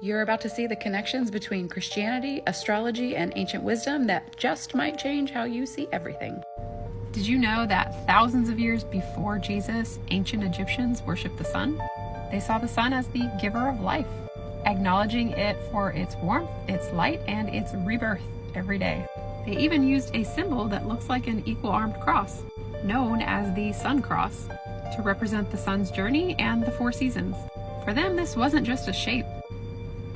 You're about to see the connections between Christianity, astrology, and ancient wisdom that just might change how you see everything. Did you know that thousands of years before Jesus, ancient Egyptians worshipped the sun? They saw the sun as the giver of life, acknowledging it for its warmth, its light, and its rebirth every day. They even used a symbol that looks like an equal-armed cross, known as the sun cross, to represent the sun's journey and the four seasons. For them, this wasn't just a shape.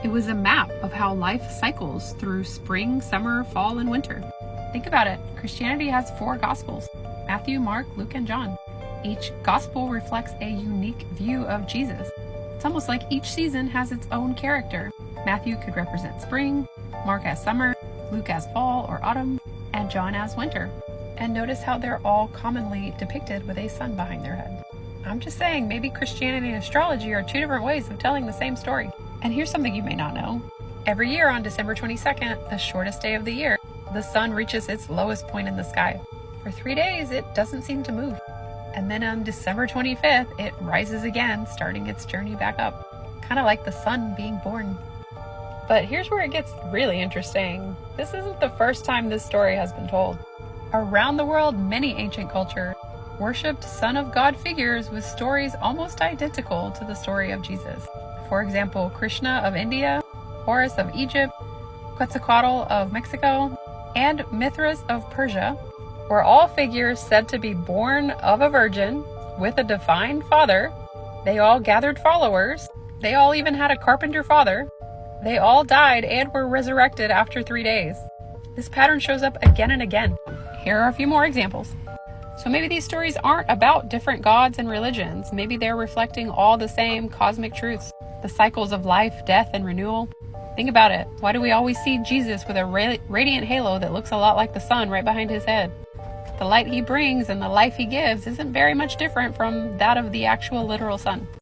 It was a map of how life cycles through spring, summer, fall, and winter. Think about it. Christianity has 4 Gospels: Matthew, Mark, Luke, and John. Each Gospel reflects a unique view of Jesus. It's almost like each season has its own character. Matthew could represent spring, Mark as summer, Luke as fall or autumn, and John as winter. And notice how they're all commonly depicted with a sun behind their head. I'm just saying, maybe Christianity and astrology are 2 different ways of telling the same story. And here's something you may not know. Every year on December 22nd, the shortest day of the year, the sun reaches its lowest point in the sky. For 3 days, it doesn't seem to move. And then on December 25th, it rises again, starting its journey back up. Kind of like the sun being born. But here's where it gets really interesting. This isn't the first time this story has been told. Around the world, many ancient cultures worshipped Son of God figures with stories almost identical to the story of Jesus. For example, Krishna of India, Horus of Egypt, Quetzalcoatl of Mexico, and Mithras of Persia were all figures said to be born of a virgin with a divine father. They all gathered followers. They all even had a carpenter father. They all died and were resurrected after 3 days. This pattern shows up again and again. Here are a few more examples. So maybe these stories aren't about different gods and religions. Maybe they're reflecting all the same cosmic truths. The cycles of life, death, and renewal. Think about it. Why do we always see Jesus with a radiant halo that looks a lot like the sun right behind his head? The light he brings and the life he gives isn't very much different from that of the actual literal sun.